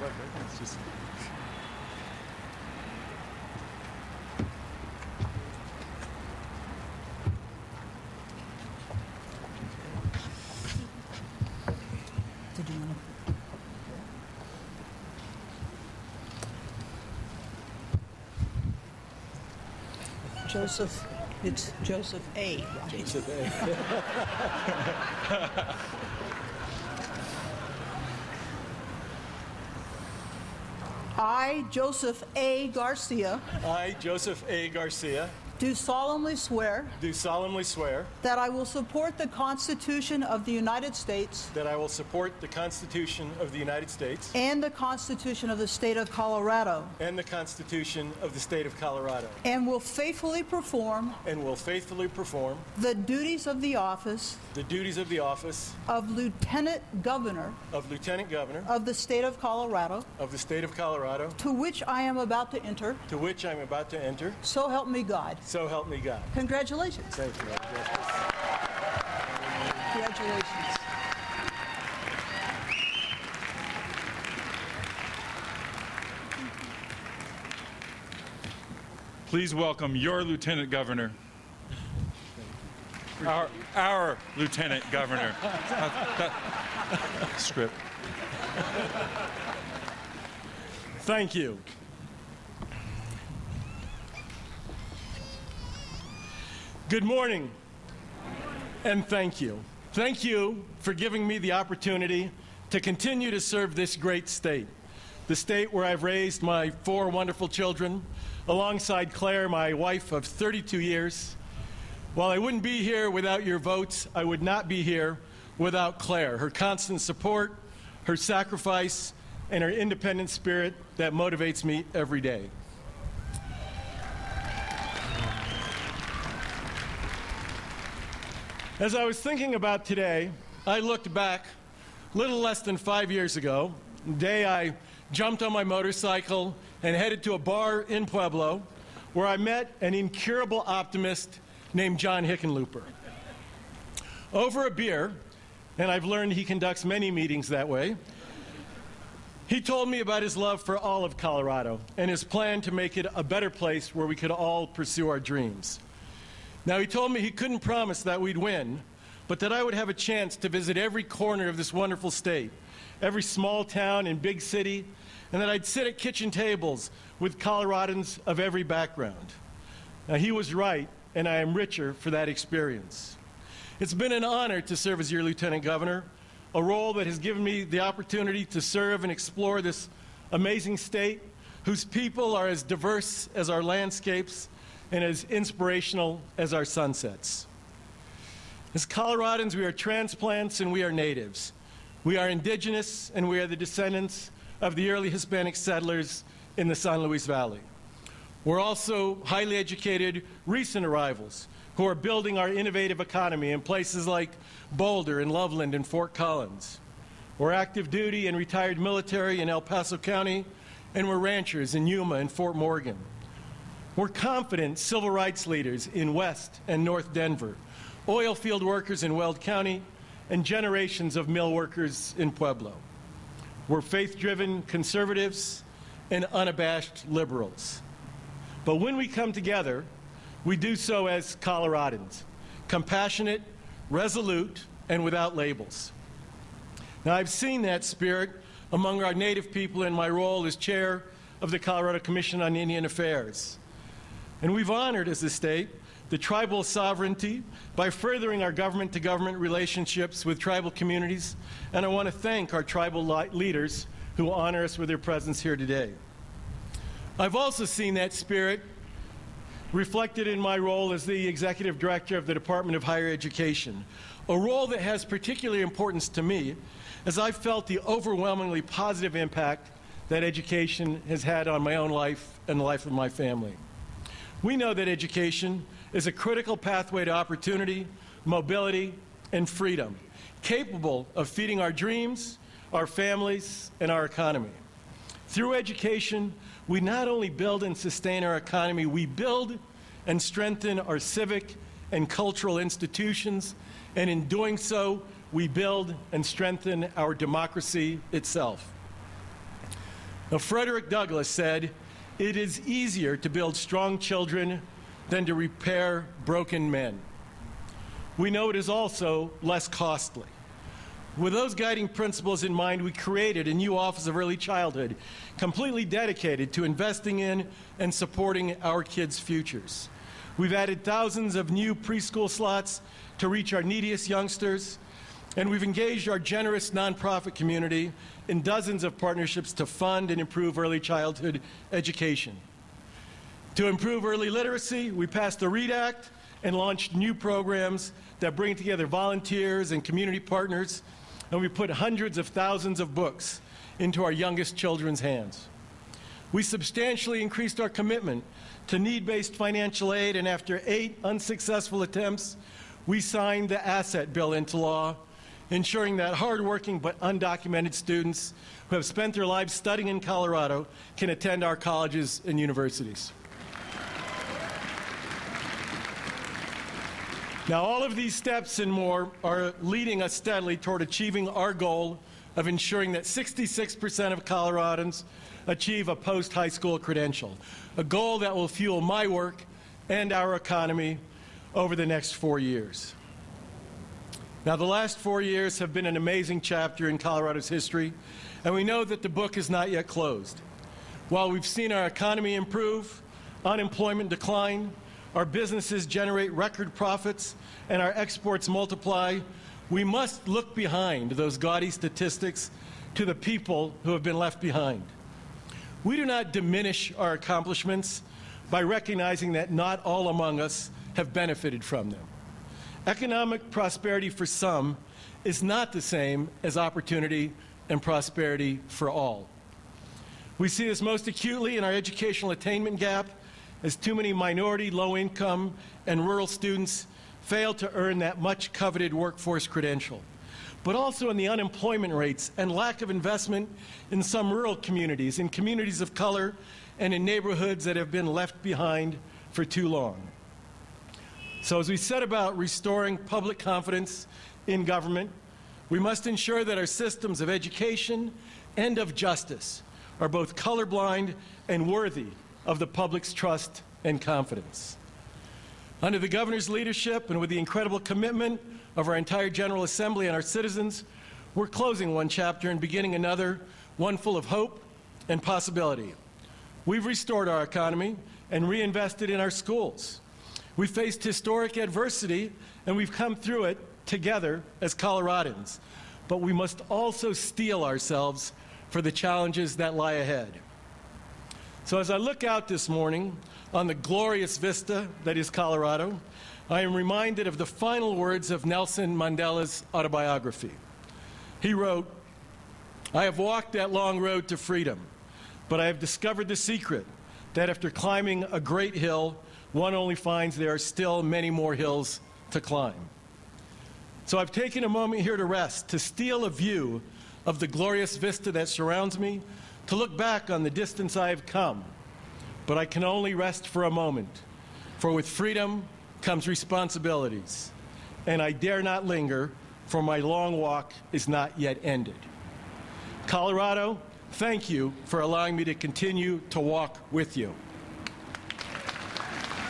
It's just... Joseph, it's Joseph A. Right? Joseph A. I, Joseph A. Garcia, I, Joseph A. Garcia, do solemnly swear that I will support the Constitution of the United States I will support the Constitution of the United States and the Constitution of the State of Colorado, and the Constitution of the State of Colorado, and will faithfully perform the duties of the office of Lieutenant Governor of the State of Colorado, to which I am about to enter, so help me God. So help me God. Congratulations. Thank you. Congratulations. Please welcome your Lieutenant Governor. Our Lieutenant Governor. Script. Thank you. Good morning, and thank you. Thank you for giving me the opportunity to continue to serve this great state, the state where I've raised my 4 wonderful children, alongside Claire, my wife of 32 years. While I wouldn't be here without your votes, I would not be here without Claire, her constant support, her sacrifice, and her independent spirit that motivates me every day. As I was thinking about today, I looked back little less than 5 years ago, the day I jumped on my motorcycle and headed to a bar in Pueblo where I met an incurable optimist named John Hickenlooper. Over a beer, and I've learned he conducts many meetings that way, he told me about his love for all of Colorado and his plan to make it a better place where we could all pursue our dreams. Now, he told me he couldn't promise that we'd win, but that I would have a chance to visit every corner of this wonderful state, every small town and big city, and that I'd sit at kitchen tables with Coloradans of every background. Now, he was right, and I am richer for that experience. It's been an honor to serve as your Lieutenant Governor, a role that has given me the opportunity to serve and explore this amazing state, whose people are as diverse as our landscapes and as inspirational as our sunsets. As Coloradans, we are transplants and we are natives. We are indigenous and we are the descendants of the early Hispanic settlers in the San Luis Valley. We're also highly educated recent arrivals who are building our innovative economy in places like Boulder and Loveland and Fort Collins. We're active duty and retired military in El Paso County, and we're ranchers in Yuma and Fort Morgan. We're confident civil rights leaders in West and North Denver, oil field workers in Weld County, and generations of mill workers in Pueblo. We're faith-driven conservatives and unabashed liberals. But when we come together, we do so as Coloradans, compassionate, resolute, and without labels. Now, I've seen that spirit among our Native people in my role as chair of the Colorado Commission on Indian Affairs. And we've honored, as a state, the tribal sovereignty by furthering our government-to-government relationships with tribal communities, and I want to thank our tribal leaders who honor us with their presence here today. I've also seen that spirit reflected in my role as the Executive Director of the Department of Higher Education, a role that has particular importance to me, as I've felt the overwhelmingly positive impact that education has had on my own life and the life of my family. We know that education is a critical pathway to opportunity, mobility, and freedom, capable of feeding our dreams, our families, and our economy. Through education, we not only build and sustain our economy, we build and strengthen our civic and cultural institutions, and in doing so, we build and strengthen our democracy itself. Now, Frederick Douglass said, "It is easier to build strong children than to repair broken men." We know it is also less costly. With those guiding principles in mind, we created a new Office of Early Childhood, completely dedicated to investing in and supporting our kids' futures. We've added thousands of new preschool slots to reach our neediest youngsters, and we've engaged our generous nonprofit community in dozens of partnerships to fund and improve early childhood education. To improve early literacy, we passed the READ Act and launched new programs that bring together volunteers and community partners, and we put hundreds of thousands of books into our youngest children's hands. We substantially increased our commitment to need-based financial aid, and after 8 unsuccessful attempts, we signed the Asset Bill into law, ensuring that hardworking but undocumented students who have spent their lives studying in Colorado can attend our colleges and universities. Now, all of these steps and more are leading us steadily toward achieving our goal of ensuring that 66% of Coloradans achieve a post-high school credential, a goal that will fuel my work and our economy over the next 4 years. Now, the last 4 years have been an amazing chapter in Colorado's history, and we know that the book is not yet closed. While we've seen our economy improve, unemployment decline, our businesses generate record profits, and our exports multiply, we must look behind those gaudy statistics to the people who have been left behind. We do not diminish our accomplishments by recognizing that not all among us have benefited from them. Economic prosperity for some is not the same as opportunity and prosperity for all. We see this most acutely in our educational attainment gap, as too many minority, low-income, and rural students fail to earn that much-coveted workforce credential, but also in the unemployment rates and lack of investment in some rural communities, in communities of color, and in neighborhoods that have been left behind for too long. So as we set about restoring public confidence in government, we must ensure that our systems of education and of justice are both colorblind and worthy of the public's trust and confidence. Under the governor's leadership and with the incredible commitment of our entire General Assembly and our citizens, we're closing one chapter and beginning another, one full of hope and possibility. We've restored our economy and reinvested in our schools. We faced historic adversity, and we've come through it together as Coloradans. But we must also steel ourselves for the challenges that lie ahead. So as I look out this morning on the glorious vista that is Colorado, I am reminded of the final words of Nelson Mandela's autobiography. He wrote, "I have walked that long road to freedom, but I have discovered the secret that after climbing a great hill, one only finds there are still many more hills to climb." So I've taken a moment here to rest, to steal a view of the glorious vista that surrounds me, to look back on the distance I have come. But I can only rest for a moment, for with freedom comes responsibilities, and I dare not linger, for my long walk is not yet ended. Colorado, thank you for allowing me to continue to walk with you.